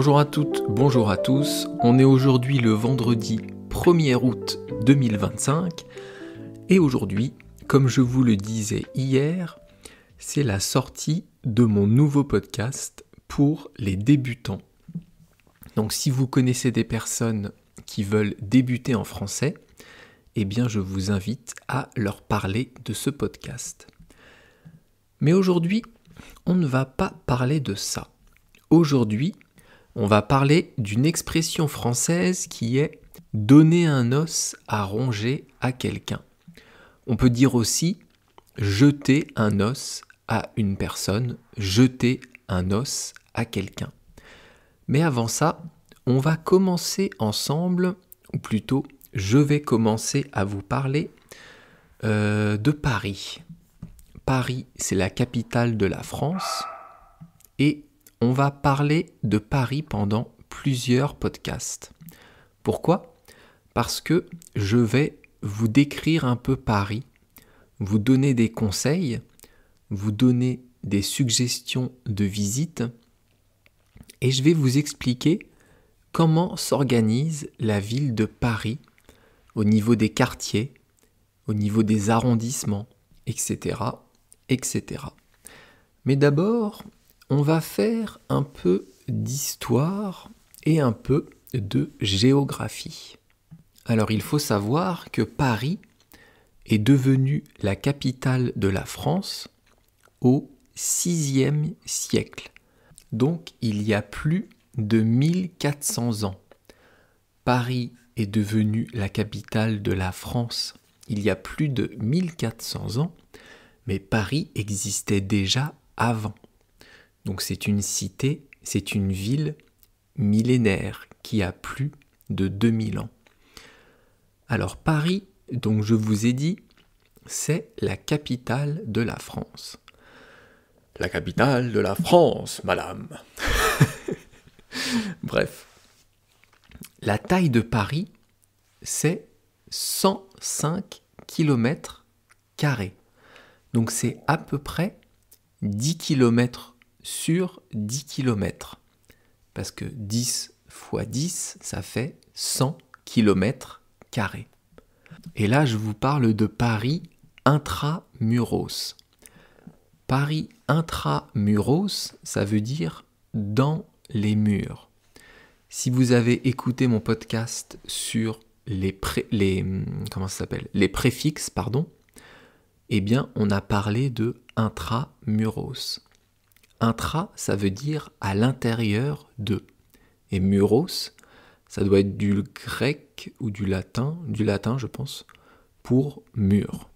Bonjour à toutes, bonjour à tous. On est aujourd'hui le vendredi 1er août 2025 et aujourd'hui, comme je vous le disais hier, c'est la sortie de mon nouveau podcast pour les débutants. Donc si vous connaissez des personnes qui veulent débuter en français, eh bien je vous invite à leur parler de ce podcast. Mais aujourd'hui, on ne va pas parler de ça. Aujourd'hui, on va parler d'une expression française qui est « donner un os à ronger à quelqu'un ». On peut dire aussi « jeter un os à une personne »,« jeter un os à quelqu'un ». Mais avant ça, on va commencer ensemble, ou plutôt, je vais commencer à vous parler de Paris. Paris, c'est la capitale de la France et on va parler de Paris pendant plusieurs podcasts. Pourquoi ? Parce que je vais vous décrire un peu Paris, vous donner des conseils, vous donner des suggestions de visite et je vais vous expliquer comment s'organise la ville de Paris au niveau des quartiers, au niveau des arrondissements, etc., etc. Mais d'abord, on va faire un peu d'histoire et un peu de géographie. Alors il faut savoir que Paris est devenue la capitale de la France au VIe siècle. Donc il y a plus de 1400 ans. Paris est devenue la capitale de la France il y a plus de 1400 ans, mais Paris existait déjà avant. Donc c'est une cité, c'est une ville millénaire qui a plus de 2000 ans. Alors Paris, donc je vous ai dit, c'est la capitale de la France. La capitale de la France, madame. Bref. La taille de Paris, c'est 105 km². Donc c'est à peu près 10 km sur 10 km. Parce que 10 fois 10, ça fait 100 km². Et là, je vous parle de Paris intramuros. Paris intramuros, ça veut dire dans les murs. Si vous avez écouté mon podcast sur les préfixes, eh bien, on a parlé de intramuros. Intra, ça veut dire à l'intérieur de. Et muros, ça doit être du grec ou du latin je pense, pour mur.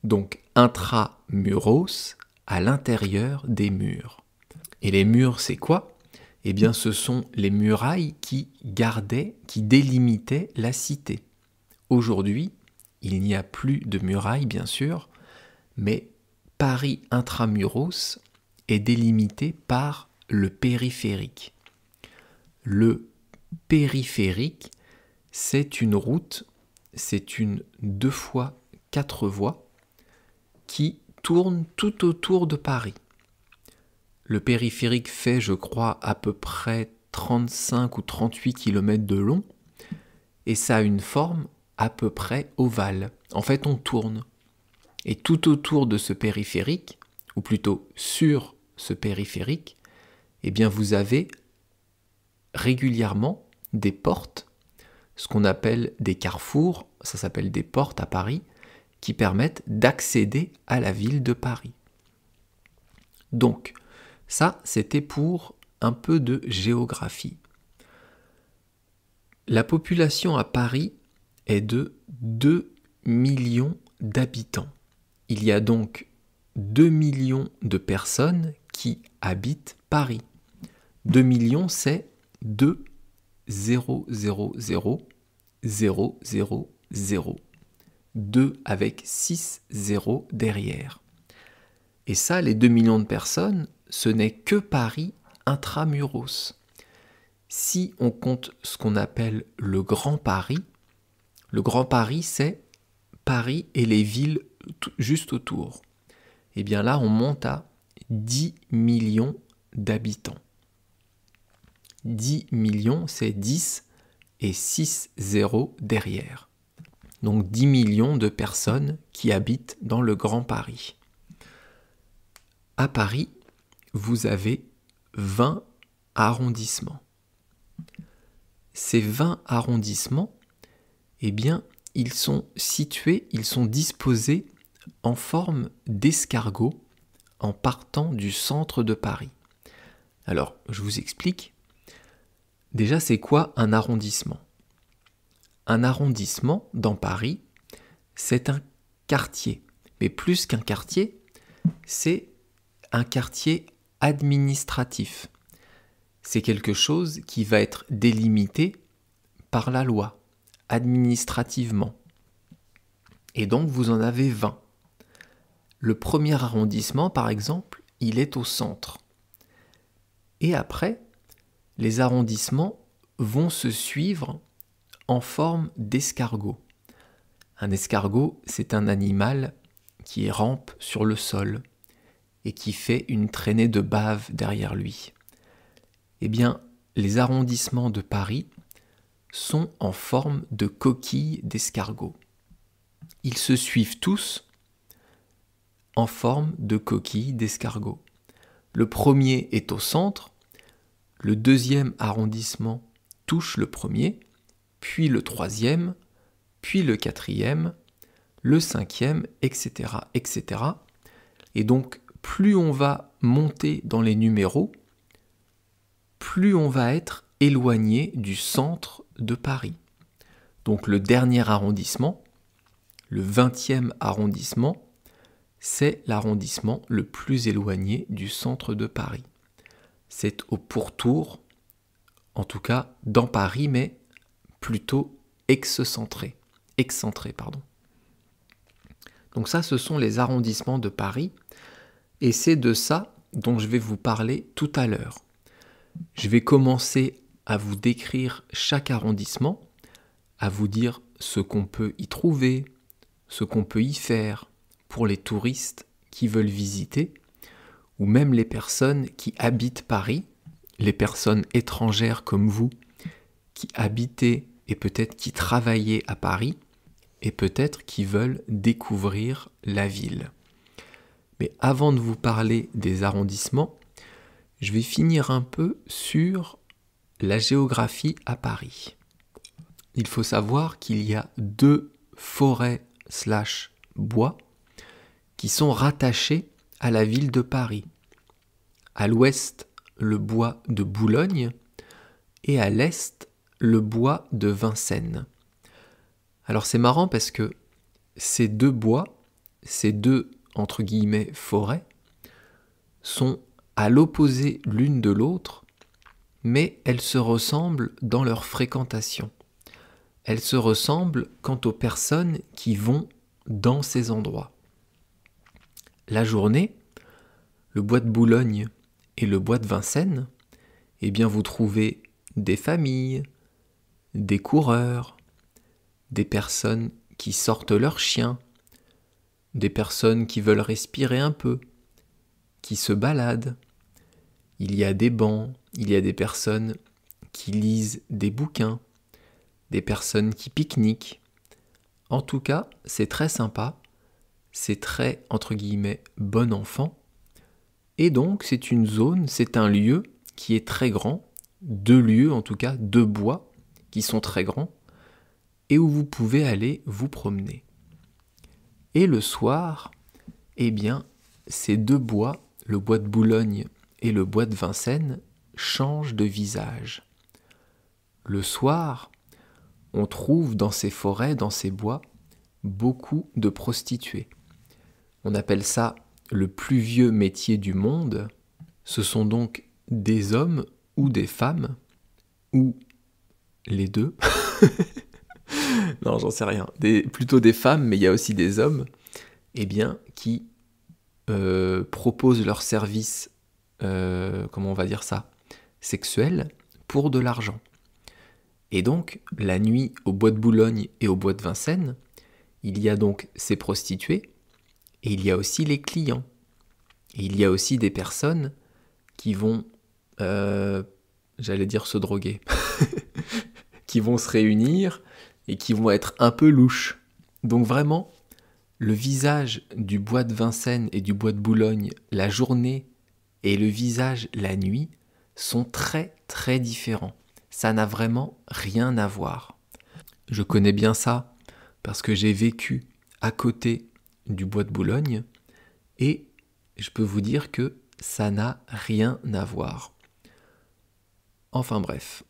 Donc intramuros, à l'intérieur des murs. Et les murs, c'est quoi ? Eh bien, ce sont les murailles qui délimitaient la cité. Aujourd'hui, il n'y a plus de murailles, bien sûr, mais Paris intramuros est délimité par le périphérique. Le périphérique, c'est une route, c'est une 2x4 voies qui tourne tout autour de Paris. Le périphérique fait, je crois, à peu près 35 ou 38 km de long et ça a une forme à peu près ovale. En fait, on tourne. Et tout autour de ce périphérique, ou plutôt sur ce périphérique, eh bien vous avez régulièrement des portes, ce qu'on appelle des carrefours, ça s'appelle des portes à Paris, qui permettent d'accéder à la ville de Paris. Donc, ça, c'était pour un peu de géographie. La population à Paris est de 2 millions d'habitants. Il y a donc 2 millions de personnes qui habitent Paris. 2 millions, c'est 2 0 0 0 0 0 0. 2 avec 6 zéros derrière. Et ça, les 2 millions de personnes, ce n'est que Paris intramuros. Si on compte ce qu'on appelle le Grand Paris c'est Paris et les villes juste autour. Et bien là, on monte à 10 millions d'habitants. 10 millions, c'est 10 et 6 zéros derrière. Donc 10 millions de personnes qui habitent dans le Grand Paris. À Paris, vous avez 20 arrondissements. Ces 20 arrondissements, eh bien, ils sont situés, ils sont disposés en forme d'escargot en partant du centre de Paris. Alors, je vous explique. Déjà, c'est quoi un arrondissement ? Un arrondissement, dans Paris, c'est un quartier. Mais plus qu'un quartier, c'est un quartier administratif. C'est quelque chose qui va être délimité par la loi, administrativement. Et donc, vous en avez 20. Le premier arrondissement, par exemple, il est au centre. Et après, les arrondissements vont se suivre en forme d'escargot. Un escargot, c'est un animal qui rampe sur le sol et qui fait une traînée de bave derrière lui. Eh bien, les arrondissements de Paris sont en forme de coquilles d'escargot. Ils se suivent tous en forme de coquilles d'escargot. Le premier est au centre, le deuxième arrondissement touche le premier, puis le troisième, puis le quatrième, le cinquième, etc., etc. Et donc, plus on va monter dans les numéros, plus on va être éloigné du centre de Paris. Donc le dernier arrondissement, le 20e arrondissement, c'est l'arrondissement le plus éloigné du centre de Paris. C'est au pourtour, en tout cas dans Paris, mais plutôt excentré. Donc ça, ce sont les arrondissements de Paris, et c'est de ça dont je vais vous parler tout à l'heure. Je vais commencer à vous décrire chaque arrondissement, à vous dire ce qu'on peut y trouver, ce qu'on peut y faire pour les touristes qui veulent visiter, ou même les personnes qui habitent Paris, les personnes étrangères comme vous, qui habitez et peut-être qui travaillez à Paris, et peut-être qui veulent découvrir la ville. Mais avant de vous parler des arrondissements, je vais finir un peu sur la géographie à Paris. Il faut savoir qu'il y a 2 forêts/bois qui sont rattachés à la ville de Paris. À l'ouest, le bois de Boulogne et à l'est, le bois de Vincennes. Alors c'est marrant parce que ces 2 bois, ces 2 entre guillemets forêts, sont à l'opposé l'une de l'autre, mais elles se ressemblent dans leur fréquentation. Elles se ressemblent quant aux personnes qui vont dans ces endroits. La journée, le bois de Boulogne et le bois de Vincennes, eh bien vous trouvez des familles, des coureurs, des personnes qui sortent leurs chiens, des personnes qui veulent respirer un peu, qui se baladent. Il y a des bancs, il y a des personnes qui lisent des bouquins, des personnes qui pique-niquent. En tout cas, c'est très sympa, c'est très, entre guillemets, bon enfant. Et donc, c'est une zone, c'est un lieu qui est très grand, 2 lieux en tout cas, 2 bois qui sont très grands, et où vous pouvez aller vous promener. Et le soir, eh bien, ces 2 bois, le bois de Boulogne et le bois de Vincennes, changent de visage. Le soir, on trouve dans ces forêts, dans ces bois, beaucoup de prostituées. On appelle ça le plus vieux métier du monde. Ce sont donc des hommes ou des femmes, ou les deux. Non, j'en sais rien. Plutôt des femmes, mais il y a aussi des hommes, eh bien, qui proposent leurs services, comment on va dire ça, sexuels, pour de l'argent. Et donc, la nuit, au bois de Boulogne et au bois de Vincennes, il y a donc ces prostituées, et il y a aussi les clients. Et il y a aussi des personnes qui vont j'allais dire se droguer, qui vont se réunir et qui vont être un peu louches. Donc vraiment, le visage du bois de Vincennes et du bois de Boulogne la journée et le visage la nuit sont très très différents. Ça n'a vraiment rien à voir. Je connais bien ça parce que j'ai vécu à côté du bois de Boulogne et je peux vous dire que ça n'a rien à voir. Enfin bref,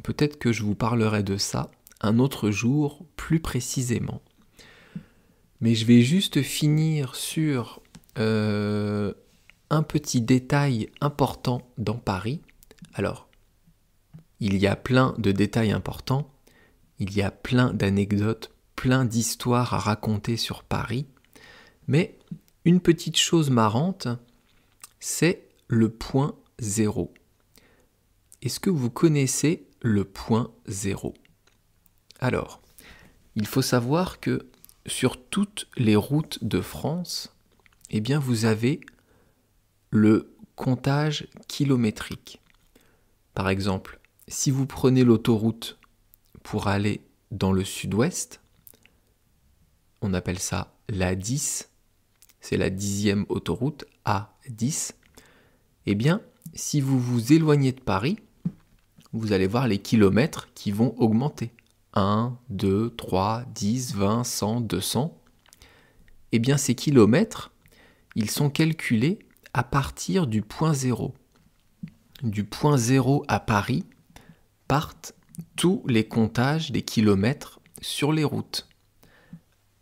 peut-être que je vous parlerai de ça un autre jour plus précisément. Mais je vais juste finir sur un petit détail important dans Paris. Alors, il y a plein de détails importants, il y a plein d'anecdotes, plein d'histoires à raconter sur Paris, mais une petite chose marrante, c'est le point zéro. Est-ce que vous connaissez le point zéro ? Alors, il faut savoir que sur toutes les routes de France, eh bien vous avez le comptage kilométrique. Par exemple, si vous prenez l'autoroute pour aller dans le sud-ouest, on appelle ça l'A10, c'est la 10e autoroute, A10, eh bien, si vous vous éloignez de Paris, vous allez voir les kilomètres qui vont augmenter. 1, 2, 3, 10, 20, 100, 200. Eh bien, ces kilomètres, ils sont calculés à partir du point zéro. Du point zéro à Paris partent tous les comptages des kilomètres sur les routes.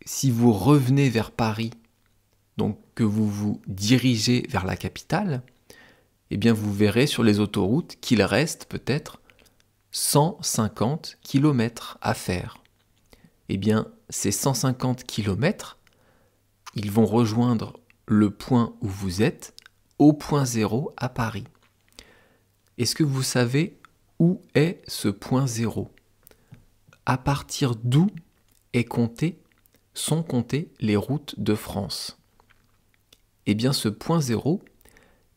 Si vous revenez vers Paris, donc que vous vous dirigez vers la capitale, eh bien vous verrez sur les autoroutes qu'il reste peut-être 150 km à faire. Eh bien, ces 150 km, ils vont rejoindre le point où vous êtes, au point zéro à Paris. Est-ce que vous savez où est ce point zéro ? À partir d'où sont comptées les routes de France ? Eh bien, ce point zéro,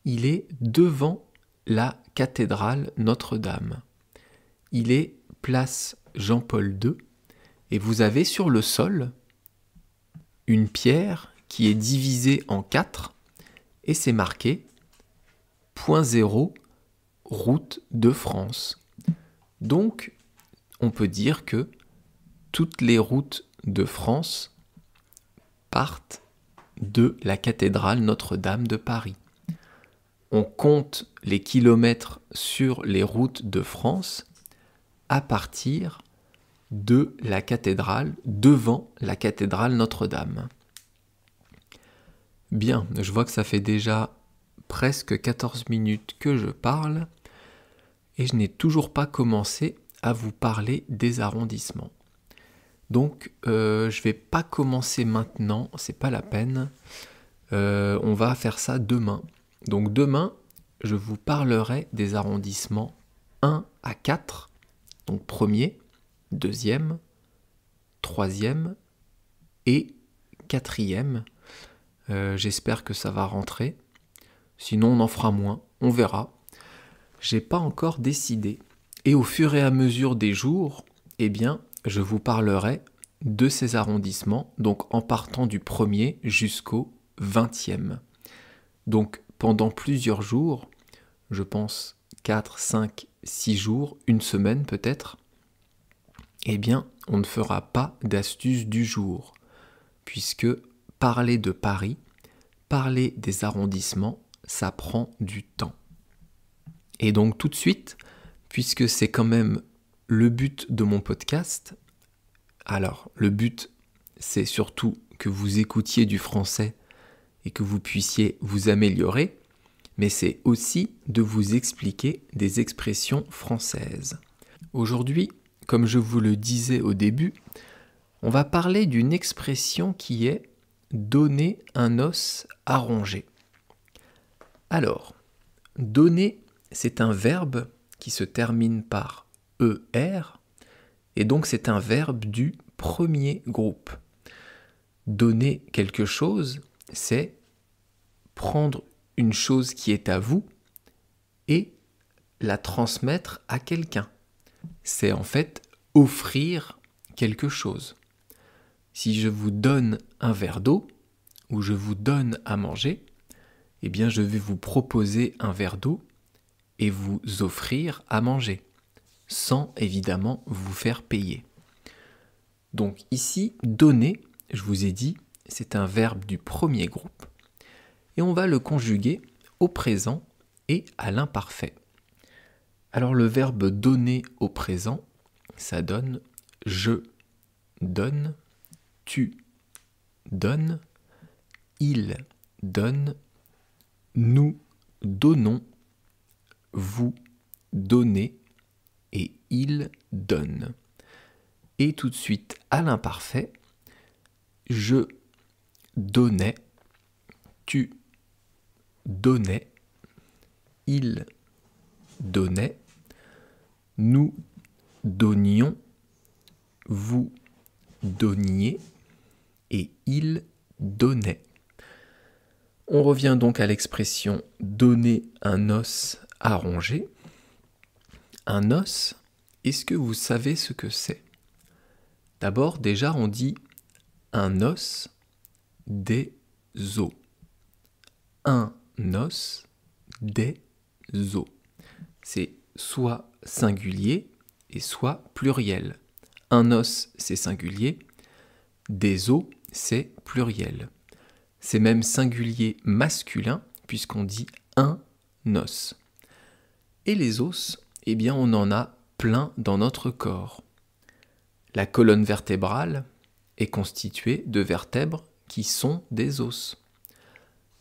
il est devant la cathédrale Notre-Dame. Il est place Jean-Paul II et vous avez sur le sol une pierre qui est divisée en 4 et c'est marqué point zéro route de France. Donc, on peut dire que toutes les routes de France partent de la cathédrale Notre-Dame de Paris. On compte les kilomètres sur les routes de France à partir de la cathédrale, devant la cathédrale Notre-Dame. Bien, je vois que ça fait déjà presque 14 minutes que je parle et je n'ai toujours pas commencé à vous parler des arrondissements. Donc, je ne vais pas commencer maintenant, c'est pas la peine. On va faire ça demain. Donc demain, je vous parlerai des arrondissements 1 à 4, donc premier, deuxième, troisième et quatrième. J'espère que ça va rentrer. Sinon, on en fera moins, on verra. J'ai pas encore décidé. Et au fur et à mesure des jours, eh bien, je vous parlerai de ces arrondissements, donc en partant du premier jusqu'au 20e. Donc, pendant plusieurs jours, je pense 4, 5, 6 jours, une semaine peut-être, eh bien, on ne fera pas d'astuce du jour, puisque parler de Paris, parler des arrondissements, ça prend du temps. Et donc tout de suite, puisque c'est quand même le but de mon podcast, alors le but, c'est surtout que vous écoutiez du français et que vous puissiez vous améliorer, mais c'est aussi de vous expliquer des expressions françaises. Aujourd'hui, comme je vous le disais au début, on va parler d'une expression qui est « donner un os à ronger ». Alors, donner, c'est un verbe qui se termine par ER, et donc c'est un verbe du premier groupe. Donner quelque chose, c'est prendre une chose qui est à vous et la transmettre à quelqu'un. C'est en fait offrir quelque chose. Si je vous donne un verre d'eau ou je vous donne à manger, eh bien je vais vous proposer un verre d'eau et vous offrir à manger, sans évidemment vous faire payer. Donc ici, donner, je vous ai dit, c'est un verbe du premier groupe et on va le conjuguer au présent et à l'imparfait. Alors le verbe donner au présent, ça donne je donne, tu donnes, il donne, nous donnons, vous donnez et il donne. Et tout de suite à l'imparfait, je donnais, tu donnais, il donnait, nous donnions, vous donniez et il donnait. On revient donc à l'expression donner un os à ronger. Un os, est-ce que vous savez ce que c'est? D'abord, déjà, on dit un os, des os. Un os, des os. C'est soit singulier et soit pluriel. Un os, c'est singulier. Des os, c'est pluriel. C'est même singulier masculin puisqu'on dit un os. Et les os, eh bien on en a plein dans notre corps. La colonne vertébrale est constituée de vertèbres qui sont des os.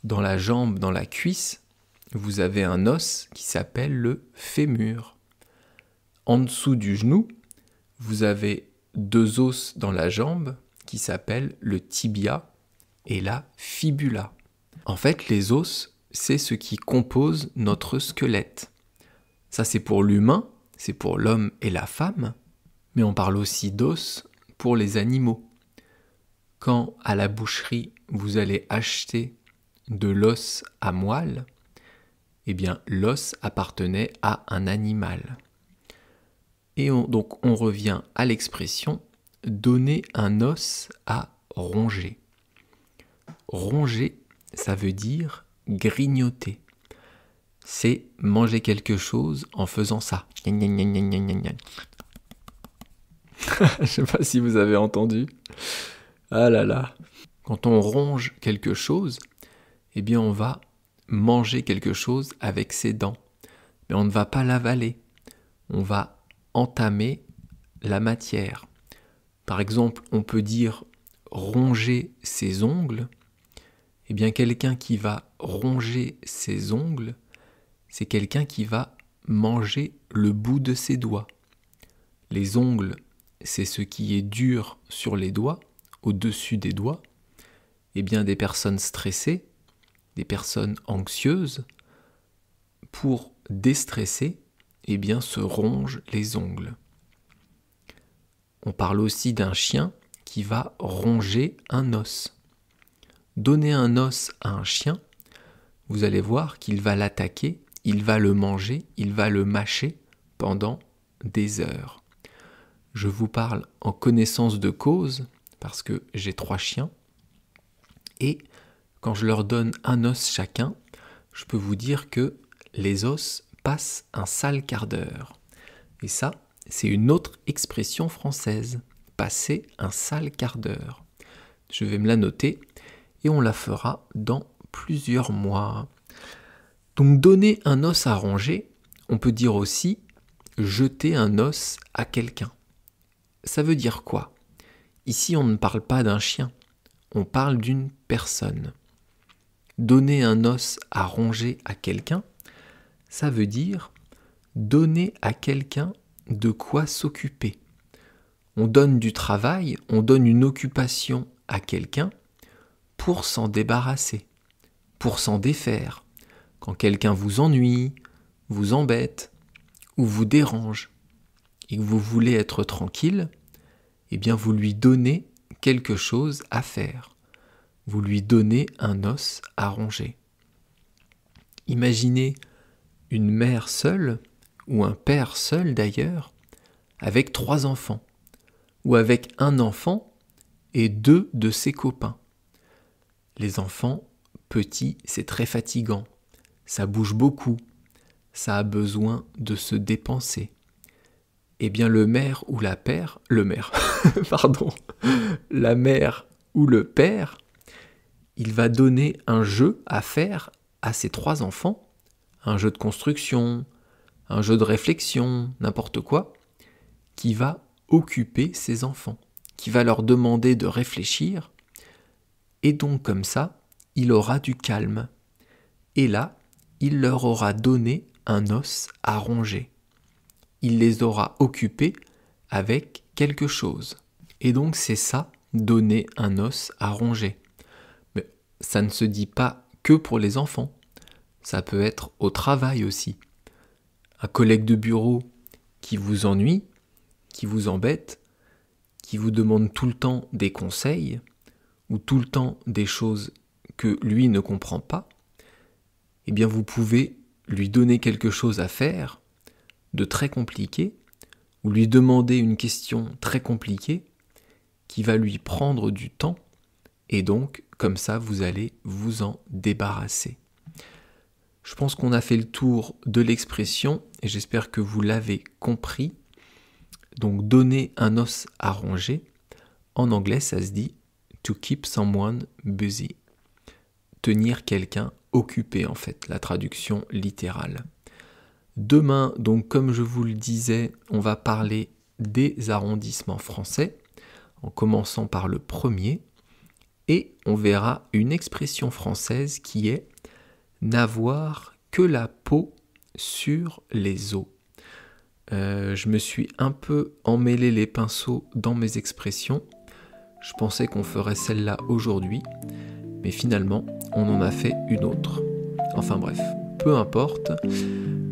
Dans la jambe, dans la cuisse, vous avez un os qui s'appelle le fémur. En dessous du genou, vous avez deux os dans la jambe qui s'appellent le tibia et la fibula. En fait, les os, c'est ce qui compose notre squelette. Ça, c'est pour l'humain, c'est pour l'homme et la femme, mais on parle aussi d'os pour les animaux. Quand à la boucherie, vous allez acheter de l'os à moelle, eh bien, l'os appartenait à un animal. Et donc, on revient à l'expression « donner un os à ronger ». Ronger, ça veut dire grignoter. C'est manger quelque chose en faisant ça. Je ne sais pas si vous avez entendu. Ah là là. Quand on ronge quelque chose, eh bien on va manger quelque chose avec ses dents. Mais on ne va pas l'avaler. On va entamer la matière. Par exemple, on peut dire ronger ses ongles. Eh bien, quelqu'un qui va ronger ses ongles, c'est quelqu'un qui va manger le bout de ses doigts. Les ongles, c'est ce qui est dur sur les doigts, au-dessus des doigts. Eh bien, des personnes stressées, des personnes anxieuses, pour déstresser, eh bien, se rongent les ongles. On parle aussi d'un chien qui va ronger un os. Donnez un os à un chien, vous allez voir qu'il va l'attaquer, il va le manger, il va le mâcher pendant des heures. Je vous parle en connaissance de cause, parce que j'ai 3 chiens, et quand je leur donne un os chacun, je peux vous dire que les os passent un sale quart d'heure. Et ça, c'est une autre expression française, passer un sale quart d'heure. Je vais me la noter et on la fera dans plusieurs mois. Donc donner un os à ronger, on peut dire aussi jeter un os à quelqu'un. Ça veut dire quoi? Ici, on ne parle pas d'un chien, on parle d'une personne. Donner un os à ronger à quelqu'un, ça veut dire donner à quelqu'un de quoi s'occuper. On donne du travail, on donne une occupation à quelqu'un pour s'en débarrasser, pour s'en défaire. Quand quelqu'un vous ennuie, vous embête ou vous dérange et que vous voulez être tranquille, eh bien vous lui donnez quelque chose à faire. Vous lui donnez un os à ronger. Imaginez une mère seule ou un père seul d'ailleurs, avec 3 enfants, ou avec un enfant et 2 de ses copains. Les enfants petits, c'est très fatigant, ça bouge beaucoup, ça a besoin de se dépenser. Eh bien la mère ou la père, il va donner un jeu à faire à ses 3 enfants, un jeu de construction, un jeu de réflexion, n'importe quoi, qui va occuper ses enfants, qui va leur demander de réfléchir, et donc comme ça, il aura du calme. Et là, il leur aura donné un os à ronger. Il les aura occupés avec quelque chose. Et donc c'est ça, donner un os à ronger. Mais ça ne se dit pas que pour les enfants. Ça peut être au travail aussi. Un collègue de bureau qui vous ennuie, qui vous embête, qui vous demande tout le temps des conseils, ou tout le temps des choses que lui ne comprend pas, eh bien vous pouvez lui donner quelque chose à faire de très compliqué, ou lui demander une question très compliquée qui va lui prendre du temps, et donc comme ça vous allez vous en débarrasser. Je pense qu'on a fait le tour de l'expression et j'espère que vous l'avez compris. Donc donner un os à ronger, en anglais ça se dit to keep someone busy. Tenir quelqu'un occupé en fait, la traduction littérale. Demain, donc comme je vous le disais, on va parler des arrondissements français, en commençant par le premier, et on verra une expression française qui est n'avoir que la peau sur les os. Je me suis un peu emmêlé les pinceaux dans mes expressions. Je pensais qu'on ferait celle-là aujourd'hui, mais finalement, on en a fait une autre. Enfin bref, peu importe.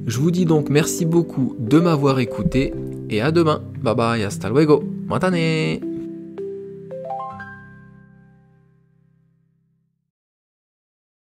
Je vous dis donc merci beaucoup de m'avoir écouté et à demain. Bye bye, hasta luego. Matane.